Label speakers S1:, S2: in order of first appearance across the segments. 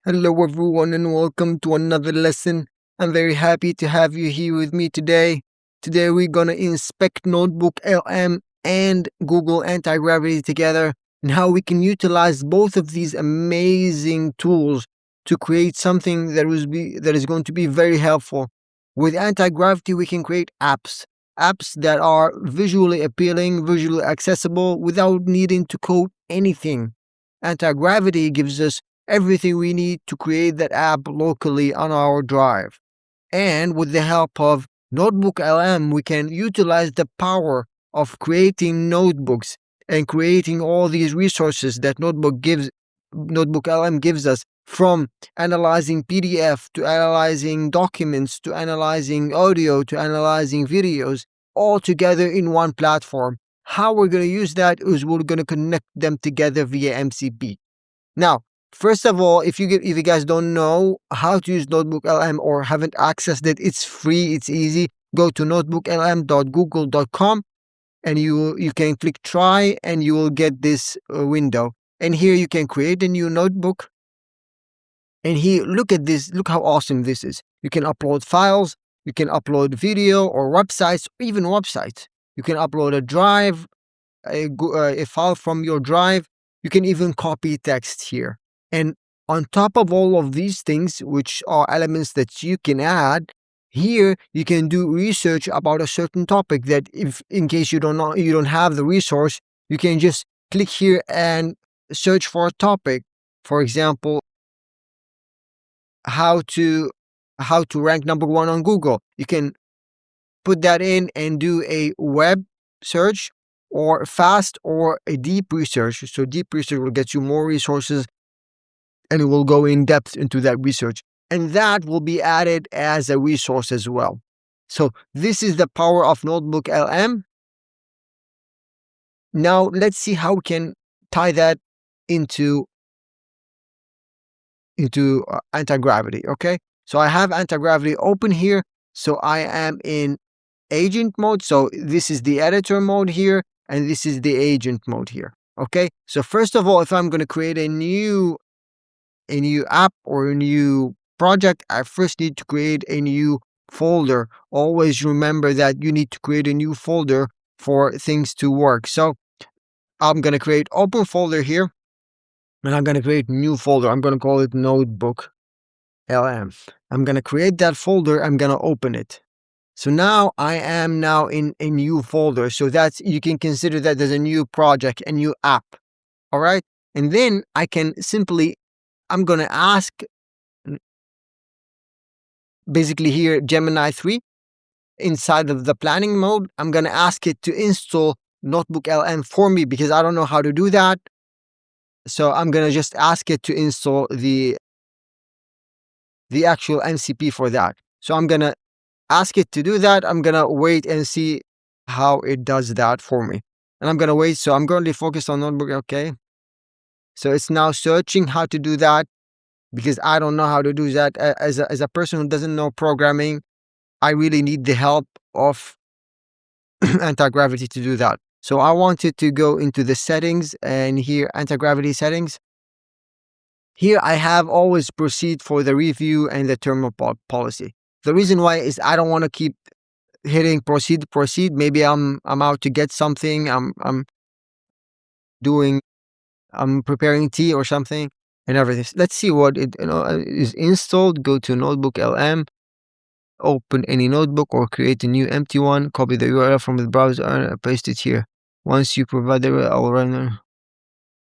S1: Hello everyone and welcome to another lesson. I'm very happy to have you here with me today. Today we're gonna inspect NotebookLM and Google Antigravity together and how we can utilize both of these amazing tools to create something that is going to be very helpful. With Antigravity we can create apps that are visually appealing, visually accessible without needing to code anything. Antigravity gives us everything we need to create that app locally on our drive. And with the help of NotebookLM, we can utilize the power of creating notebooks and creating all these resources that NotebookLM gives us, from analyzing PDF to analyzing documents to analyzing audio to analyzing videos, all together in one platform. How we're going to use that is we're going to connect them together via MCP. Now, first of all, if you guys don't know how to use NotebookLM or haven't accessed it, it's free, it's easy. Go to notebooklm.google.com and you can click try and you will get this window. And here you can create a new notebook. And here, look at this, look how awesome this is. You can upload files, you can upload video or websites, or even websites. You can upload a drive, a file from your drive. You can even copy text here. And on top of all of these things, which are elements that you can add, here you can do research about a certain topic that, if in case you don't have the resource, you can just click here and search for a topic. For example, how to rank #1 on Google. You can put that in and do a web search, or fast or a deep research. So deep research will get you more resources and it will go in depth into that research. And that will be added as a resource as well. So this is the power of NotebookLM. Now let's see how we can tie that into Antigravity. Okay, so I have Antigravity open here. So I am in agent mode. So this is the editor mode here, and this is the agent mode here. Okay, so first of all, if I'm going to create a new app or a new project, I first need to create a new folder. Always remember that you need to create a new folder for things to work. So I'm going to create open folder here, and I'm going to create a new folder. I'm going to call it NotebookLM. I'm going to create that folder. I'm going to open it. So now I am in a new folder. So that's, you can consider that as a new project, a new app. All right. And then I can simply, I'm going to ask basically here Gemini 3 inside of the planning mode. I'm going to ask it to install NotebookLM for me because I don't know how to do that. So I'm going to just ask it to install the actual MCP for that. So I'm going to ask it to do that. I'm going to wait and see how it does that for me. And I'm going to wait. So I'm going to focus on notebook. Okay. So it's now searching how to do that because I don't know how to do that. As a person who doesn't know programming, I really need the help of Antigravity to do that. So I wanted to go into the settings, and here, Antigravity settings. Here I have always proceed for the review and the terminal policy. The reason why is I don't want to keep hitting proceed. Maybe I'm out to get something. I'm preparing tea or something and everything. Let's see what it is installed. Go to NotebookLM, open any notebook or create a new empty one. Copy the URL from the browser and paste it here. Once you provide the URL, I'll run.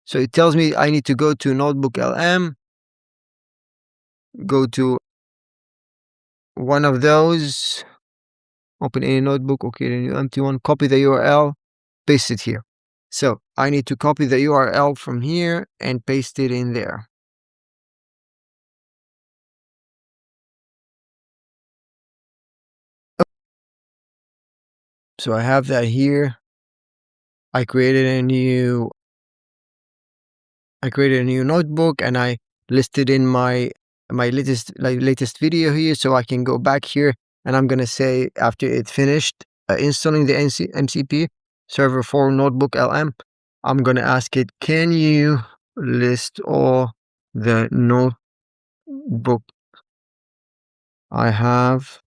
S1: So it tells me I need to go to NotebookLM, go to one of those, open any notebook, okay, a new empty one, copy the URL, paste it here. So I need to copy the URL from here and paste it in there. So I have that here. I created a new notebook and I listed in my latest video here. So I can go back here and I'm gonna say, after it finished installing the MCP server for NotebookLM, I'm gonna ask it, can you list all the book I have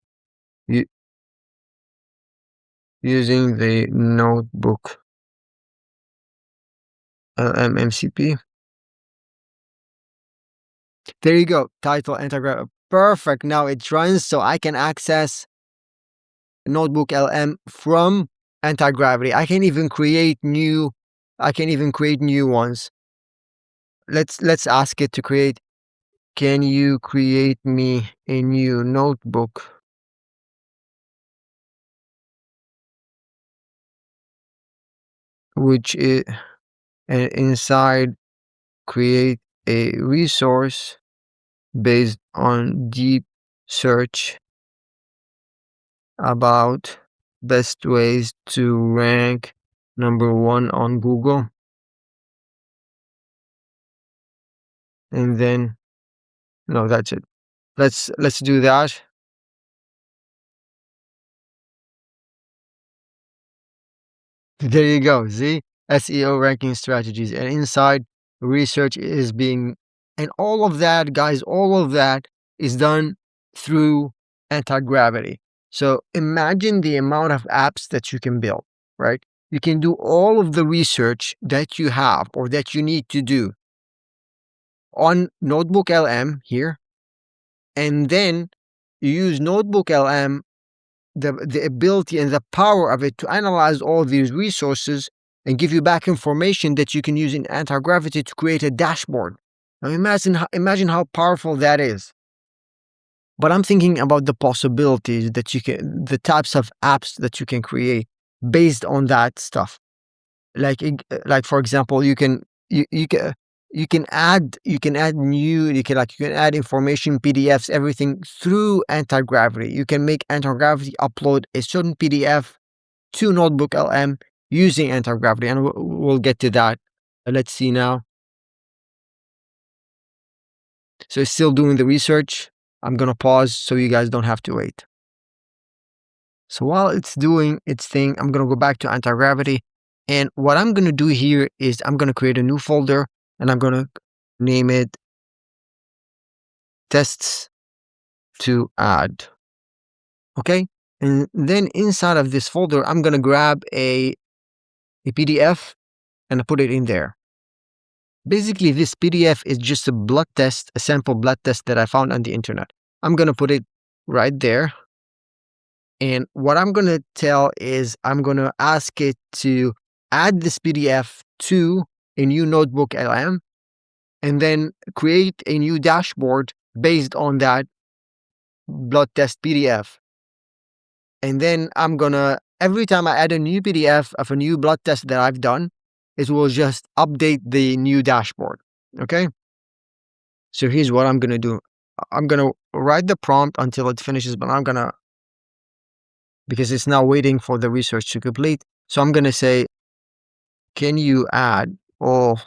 S1: using the notebook LM MCP. There you go. Title Antigravity. Perfect. Now it runs so I can access Notebook LM from Antigravity. I can even create new ones. Let's ask it to create. Can you create me a new notebook? Which is, and inside create a resource based on deep search about best ways to rank #1 on Google. And then, no, that's it. Let's do that. There you go. See, SEO ranking strategies, and inside research is being, and all of that, guys, all of that is done through anti-gravity. So imagine the amount of apps that you can build, right? You can do all of the research that you have or that you need to do on Notebook LM here, and then you use Notebook LM, the ability and the power of it to analyze all these resources and give you back information that you can use in anti-gravity to create a dashboard. Now imagine how powerful that is. But I'm thinking about the possibilities that you can, the types of apps that you can create based on that stuff. Like for example, you can add information, PDFs, everything through anti-gravity. You can make anti-gravity upload a certain PDF to Notebook LM using anti-gravity, and we'll get to that. Let's see now. So it's still doing the research. I'm gonna pause so you guys don't have to wait. So while it's doing its thing, I'm gonna go back to anti-gravity, and what I'm gonna do here is I'm gonna create a new folder, and I'm gonna name it tests to add. Okay, and then inside of this folder, I'm gonna grab a PDF and put it in there. Basically, this PDF is just a blood test, a sample blood test that I found on the internet. I'm gonna put it right there. And what I'm gonna tell is I'm gonna ask it to add this PDF to a new Notebook LM and then create a new dashboard based on that blood test PDF. And then I'm gonna, every time I add a new PDF of a new blood test that I've done, it will just update the new dashboard. Okay. So here's what I'm gonna do. I'm gonna write the prompt until it finishes, but I'm gonna, because it's now waiting for the research to complete. So I'm gonna say, can you add all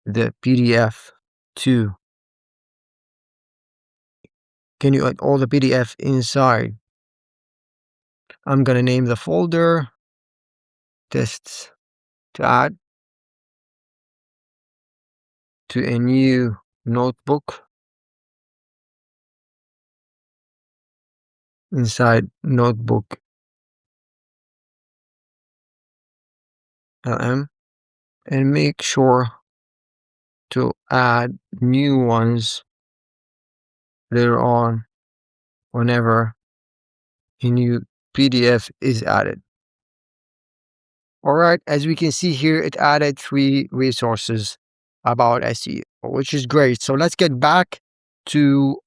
S1: the PDF to, can you add all the PDF inside? I'm gonna name the folder tests to add to a new notebook inside Notebook LM, and make sure to add new ones later on whenever a new PDF is added. All right, as we can see here, it added 3 resources about SEO, which is great. So let's get back to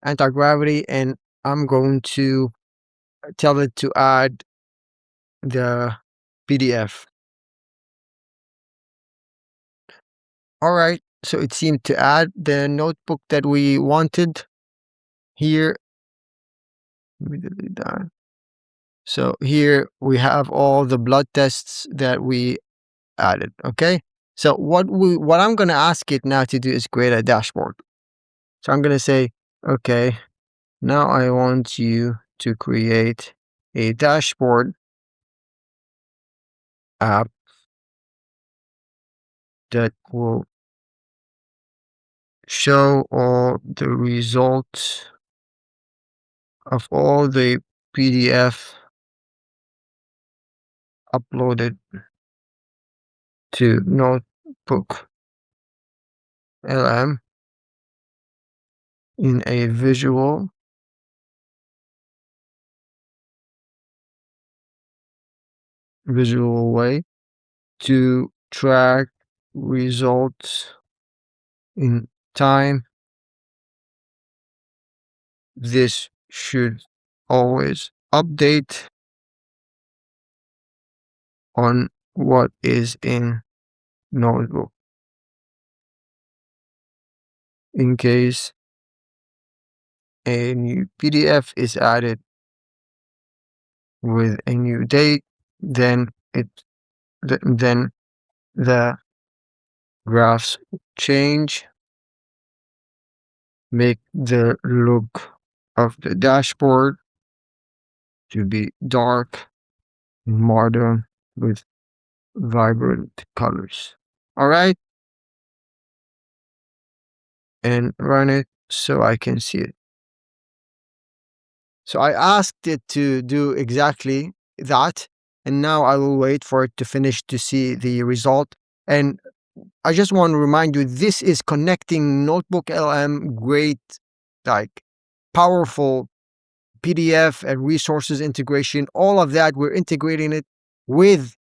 S1: anti-gravity, and I'm going to tell it to add the PDF. All right, so it seemed to add the notebook that we wanted here. Let me delete that. So here we have all the blood tests that we added. Okay. So what I'm going to ask it now to do is create a dashboard. So I'm going to say, okay, now I want you to create a dashboard app that will show all the results of all the PDF uploaded to NotebookLM in a visual way to track results in time. This should always update on what is in Notebook in case a new PDF is added with a new date, then then the graphs change, make the look of the dashboard to be dark and modern with vibrant colors. All right, and run it so I can see it. So I asked it to do exactly that, and now I will wait for it to finish to see the result. And I just want to remind you, this is connecting NotebookLM, great, like powerful PDF and resources integration. All of that, we're integrating it with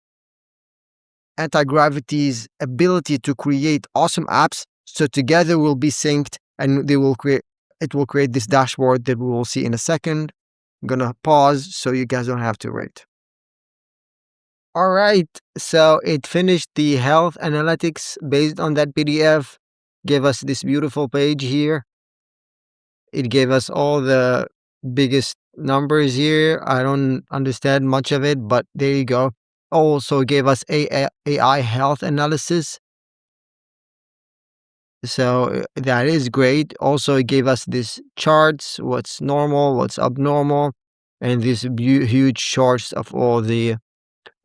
S1: Antigravity's ability to create awesome apps. So together we'll be synced, and it will create this dashboard that we will see in a second. I'm gonna pause so you guys don't have to wait. All right, so it finished the health analytics based on that PDF, gave us this beautiful page here. It gave us all the biggest numbers here. I don't understand much of it, but there you go. Also gave us AI health analysis. So that is great. Also, it gave us these charts, what's normal, what's abnormal, and these huge charts of all the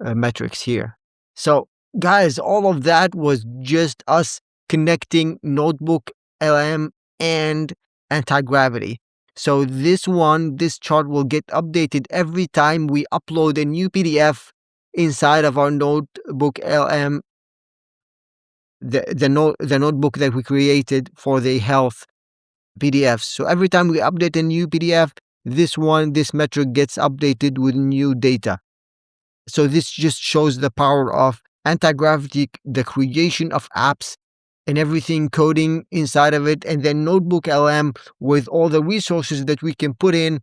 S1: metrics here. So guys, all of that was just us connecting NotebookLM and Antigravity. So this chart will get updated every time we upload a new PDF inside of our NotebookLM, the notebook that we created for the health PDFs. So every time we update a new PDF, this metric gets updated with new data. So this just shows the power of Antigravity, the creation of apps and everything coding inside of it, and then NotebookLM with all the resources that we can put in,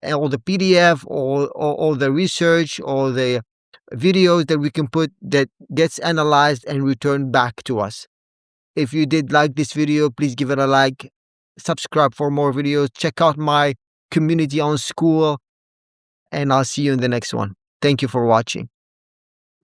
S1: all the PDF, all the research, all the videos that we can put that gets analyzed and returned back to us. If you did like this video, please give it a like, subscribe for more videos, check out my community on Skool, and I'll see you in the next one. Thank you for watching.